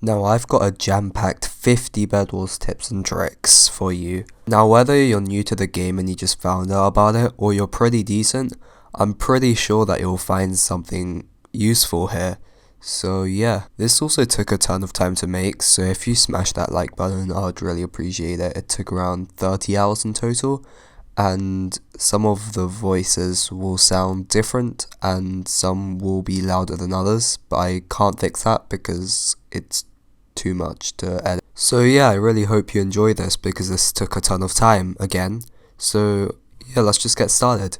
Now I've got a jam-packed 50 Bedwars tips and tricks for you. Now whether you're new to the game and you just found out about it, or you're pretty decent, I'm pretty sure that you'll find something useful here. So yeah, this also took a ton of time to make, so if you smash that like button, I'd really appreciate it. It took around 30 hours in total, and some of the voices will sound different and some will be louder than others, but I can't fix that because it's too much to edit. So yeah, I really hope you enjoy this because this took a ton of time again. So yeah, let's just get started.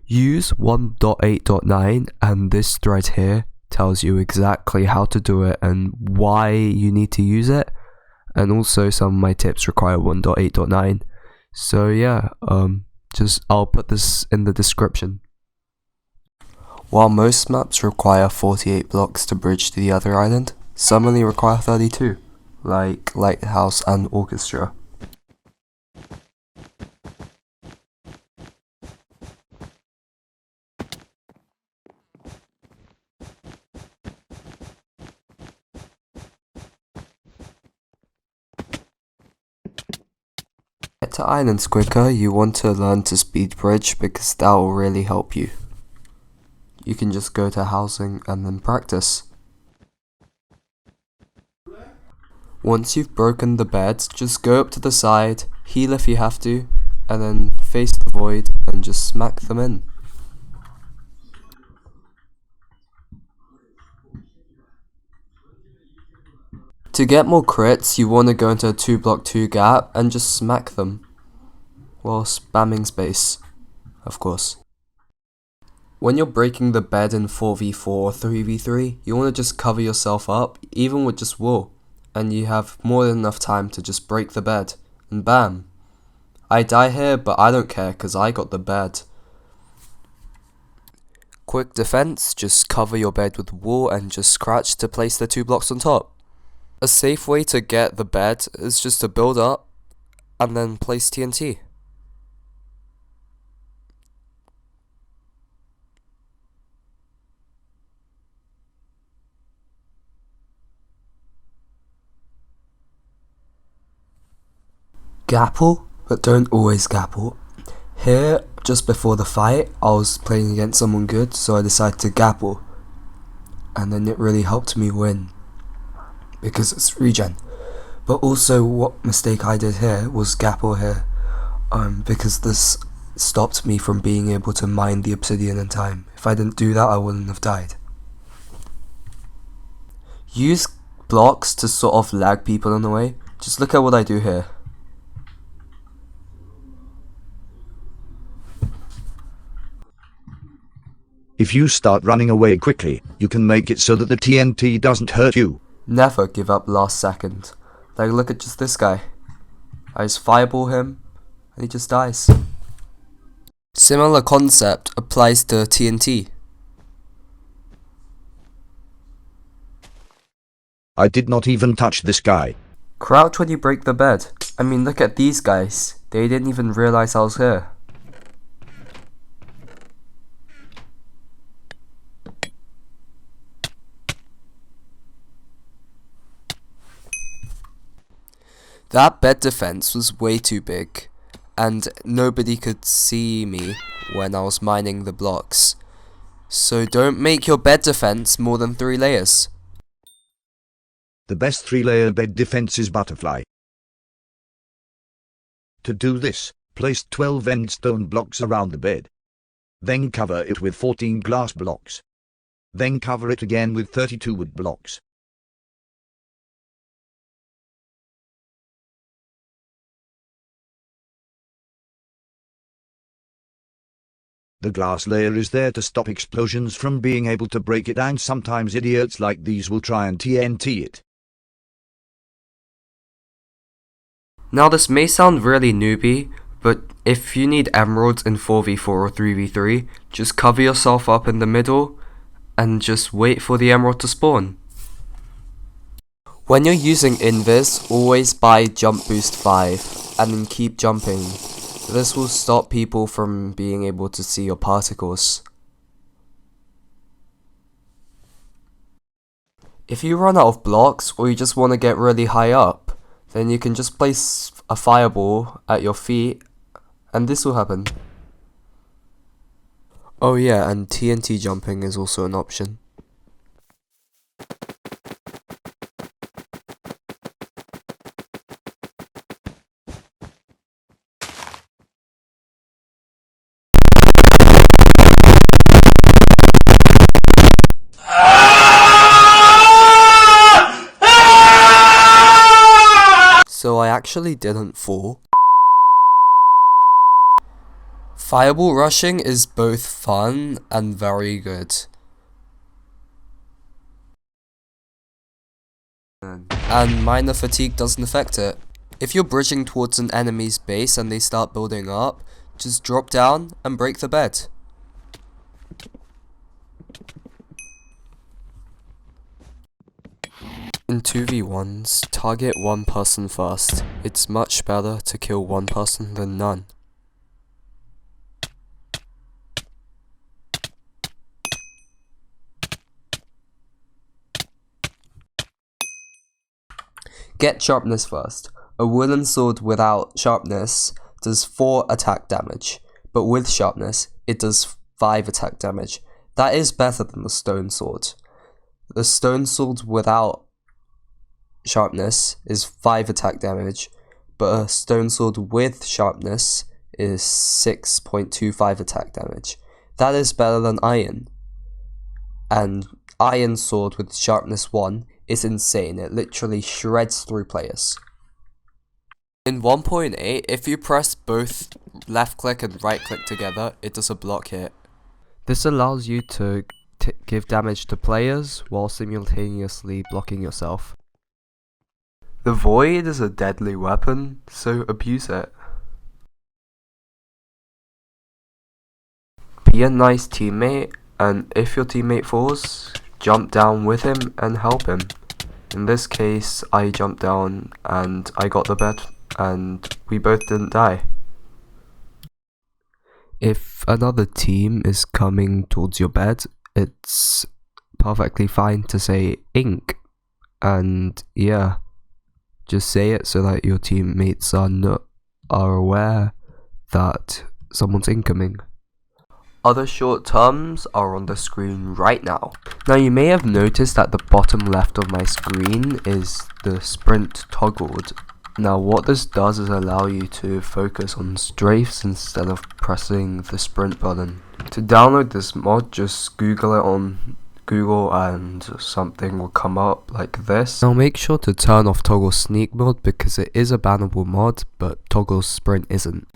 Use 1.8.9 and this thread here tells you exactly how to do it and why you need to use it, and also some of my tips require 1.8.9. So yeah, I'll put this in the description. While most maps require 48 blocks to bridge to the other island, some only require 32, like Lighthouse and Orchestra. To get to islands quicker, you want to learn to speed bridge because that will really help you. You can just go to housing and then practice. Once you've broken the bed, just go up to the side, heal if you have to, and then face the void and just smack them in. To get more crits, you want to go into a 2-block 2 gap and just smack them, while spamming space, of course. When you're breaking the bed in 4v4 or 3v3, you want to just cover yourself up, even with just wool, and you have more than enough time to just break the bed, and bam! I die here, but I don't care because I got the bed. Quick defense, just cover your bed with wool and just scratch to place the 2 blocks on top. A safe way to get the bed is just to build up and then place TNT. Gapple, but don't always gapple. Here, just before the fight, I was playing against someone good, so I decided to gapple. And then it really helped me win, because it's regen. But also what mistake I did here was gapple here, because this stopped me from being able to mine the obsidian in time. If I didn't do that, I wouldn't have died. Use blocks to sort of lag people in the way. Just look at what I do here. If you start running away quickly, you can make it so that the TNT doesn't hurt you. Never give up last second. Like, look at just this guy. I just fireball him and he just dies. Similar concept applies to TNT. I did not even touch this guy. Crouch when you break the bed. I mean, look at these guys. They didn't even realize I was here. That bed defense was way too big, and nobody could see me when I was mining the blocks. So don't make your bed defense more than 3 layers. The best 3-layer bed defense is butterfly. To do this, place 12 endstone blocks around the bed. Then cover it with 14 glass blocks. Then cover it again with 32 wood blocks. The glass layer is there to stop explosions from being able to break it, and sometimes idiots like these will try and TNT it. Now this may sound really newbie, but if you need emeralds in 4v4 or 3v3, just cover yourself up in the middle and just wait for the emerald to spawn. When you're using invis, always buy jump boost 5 and then keep jumping. This will stop people from being able to see your particles. If you run out of blocks or you just want to get really high up, then you can just place a fireball at your feet and this will happen. Oh yeah, and TNT jumping is also an option. So I actually didn't fall. Fireball rushing is both fun and very good. And minor fatigue doesn't affect it. If you're bridging towards an enemy's base and they start building up, just drop down and break the bed. In 2v1s, target one person first. It's much better to kill one person than none. Get sharpness first. A wooden sword without sharpness does 4 attack damage, but with sharpness, it does 5 attack damage. That is better than the stone sword. The stone sword without sharpness is 5 attack damage, but a stone sword with sharpness is 6.25 attack damage. That is better than iron. And iron sword with sharpness 1 is insane. It literally shreds through players. In 1.8, if you press both left click and right click together, it does a block hit. This allows you to give damage to players while simultaneously blocking yourself. The void is a deadly weapon, so abuse it. Be a nice teammate, and if your teammate falls, jump down with him and help him. In this case, I jumped down and I got the bed and we both didn't die. If another team is coming towards your bed, it's perfectly fine to say ink, and yeah, just say it so that your teammates are aware that someone's incoming. Other short terms are on the screen right now. Now you may have noticed that the bottom left of my screen is the sprint toggled. Now what this does is allow you to focus on strafes instead of pressing the sprint button. To download this mod, just Google it on Google and something will come up like this. Now make sure to turn off toggle sneak mode because it is a bannable mod, but toggle sprint isn't.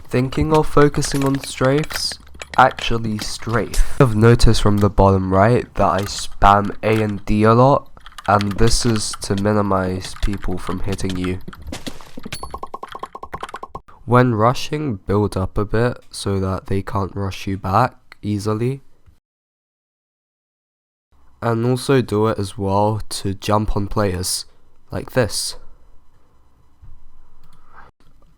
Thinking of focusing on strafes? Actually strafe. I've noticed from the bottom right that I spam A and D a lot, and this is to minimize people from hitting you. When rushing, build up a bit so that they can't rush you back easily. And also do it as well to jump on players, like this.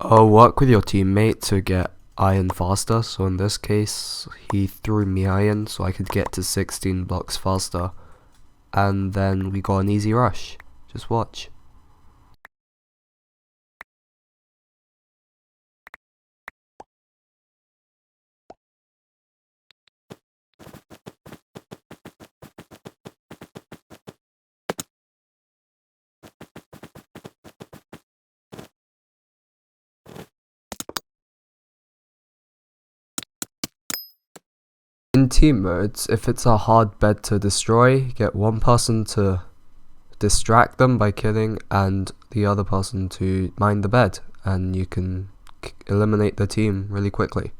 Work with your teammate to get iron faster, so in this case he threw me iron so I could get to 16 blocks faster, and then we got an easy rush. Just watch. In team modes, if it's a hard bed to destroy, get one person to distract them by killing and the other person to mine the bed, and you can eliminate the team really quickly.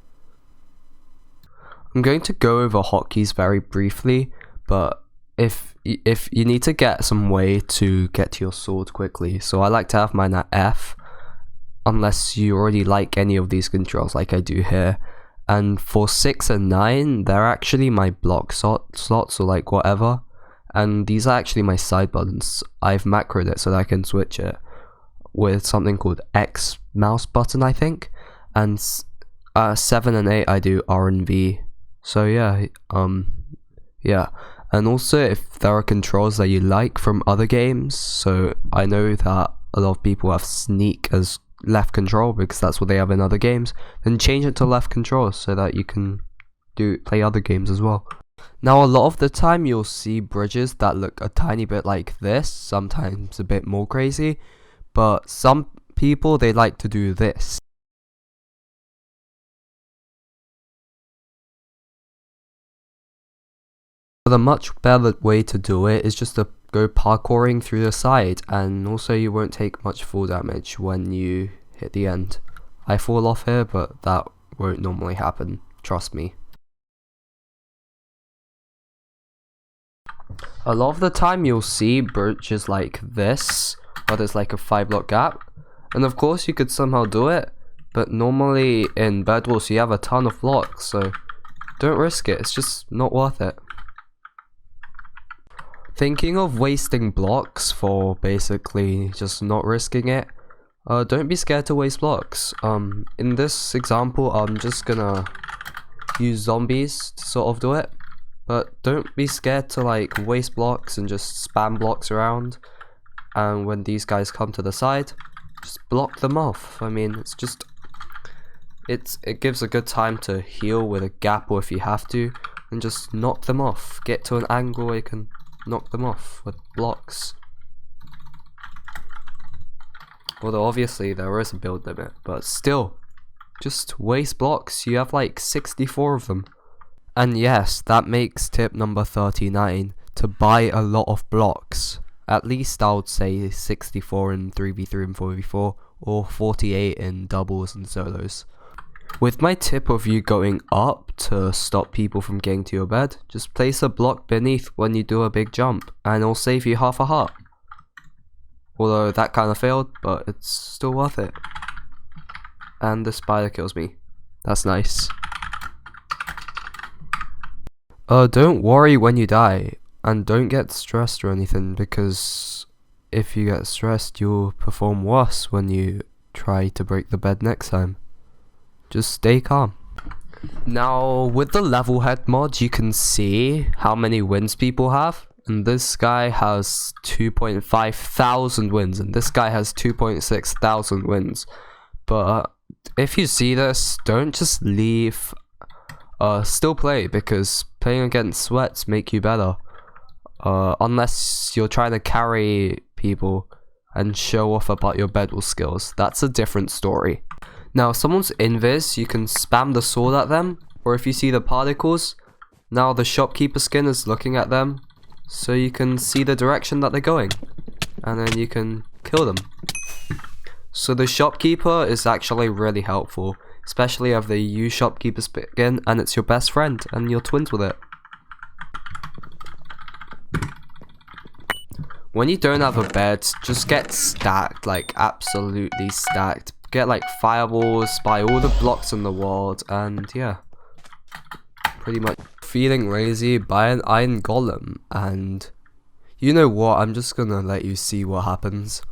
I'm going to go over hotkeys very briefly, but if you need to get some way to get to your sword quickly, so I like to have mine at F, unless you already like any of these controls like I do here. And for 6 and 9, they're actually my block slots, or like whatever, and these are actually my side buttons. I've macroed it so that I can switch it with something called X mouse button, I think, and 7 and 8 I do R and V. So yeah, yeah. And also, if there are controls that you like from other games, so I know that a lot of people have sneak as left control because that's what they have in other games, then change it to left control so that you can play other games as well. Now, a lot of the time you'll see bridges that look a tiny bit like this, sometimes a bit more crazy, but some people, they like to do this. But a much better way to do it is just to go parkouring through the side, and also you won't take much fall damage when you hit the end. I fall off here, but that won't normally happen, trust me. A lot of the time you'll see bridges like this, where there's like a 5-block gap, and of course you could somehow do it, but normally in Bedwars you have a ton of blocks, so don't risk it, it's just not worth it. Thinking of wasting blocks for basically just not risking it, don't be scared to waste blocks. In this example, I'm just gonna use zombies to sort of do it, but don't be scared to like waste blocks and just spam blocks around, and when these guys come to the side, just block them off. I mean, it gives a good time to heal with a gap, or if you have to, and just knock them off. Get to an angle where you can knock them off with blocks. Although obviously there is a build limit, but still, just waste blocks. You have like 64 of them. And yes, that makes tip number 39, to buy a lot of blocks. At least I would say 64 in 3v3 and 4v4, or 48 in doubles and solos. With my tip of you going up to stop people from getting to your bed, just place a block beneath when you do a big jump, and it'll save you half a heart. Although that kind of failed, but it's still worth it. And the spider kills me. That's nice. Don't worry when you die, and don't get stressed or anything, because if you get stressed, you'll perform worse when you try to break the bed next time. Just stay calm. Now, with the level head mod, you can see how many wins people have. And this guy has 2.5 thousand wins, and this guy has 2.6 thousand wins. But if you see this, don't just leave. Still play, because playing against sweats make you better. Unless you're trying to carry people and show off about your Bedwars skills. That's a different story. Now, if someone's invis, you can spam the sword at them, or if you see the particles, now the shopkeeper skin is looking at them, so you can see the direction that they're going, and then you can kill them. So the shopkeeper is actually really helpful, especially if they use shopkeeper skin and it's your best friend and you're twins with it. When you don't have a bed, just get stacked, like absolutely stacked. Get like fireballs, buy all the blocks in the world, and yeah, pretty much. Feeling lazy, buy an iron golem, and you know what, I'm just gonna let you see what happens.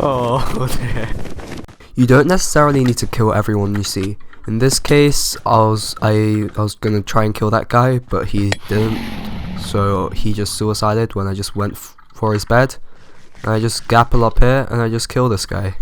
Oh dear. You don't necessarily need to kill everyone you see. In this case, I was gonna try and kill that guy, but he didn't, so he just suicided when I just went for his bed. And I just gapple up here and I just kill this guy.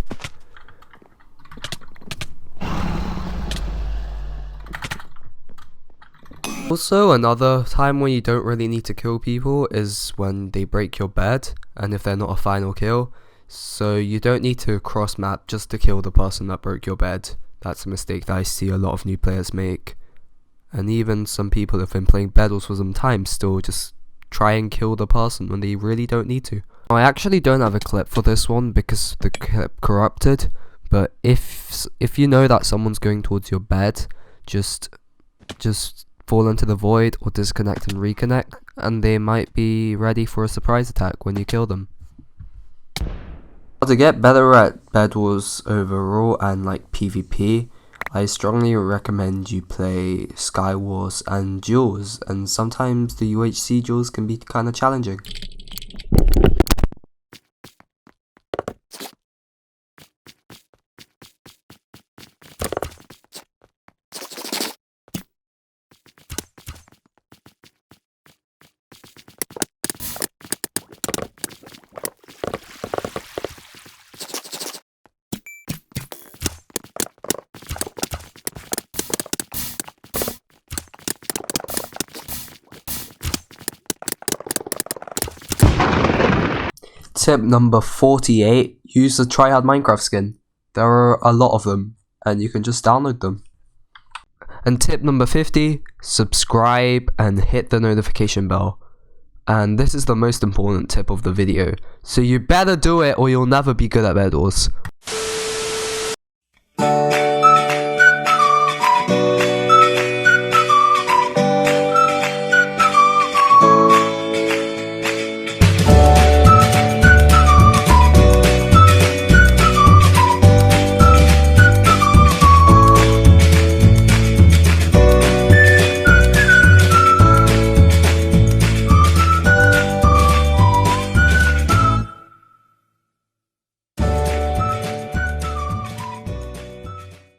Also, another time when you don't really need to kill people is when they break your bed, and if they're not a final kill. So you don't need to cross map just to kill the person that broke your bed. That's a mistake that I see a lot of new players make. And even some people have been playing Bedwars for some time still just try and kill the person when they really don't need to. I actually don't have a clip for this one because the clip corrupted, but if you know that someone's going towards your bed, just fall into the void or disconnect and reconnect, and they might be ready for a surprise attack when you kill them. To get better at Bedwars overall and like PvP, I strongly recommend you play Skywars and duels, and sometimes the UHC duels can be kinda challenging. Tip number 48, use the tryhard Minecraft skin. There are a lot of them, and you can just download them. And tip number 50, subscribe and hit the notification bell. And this is the most important tip of the video, so you better do it or you'll never be good at Bedwars.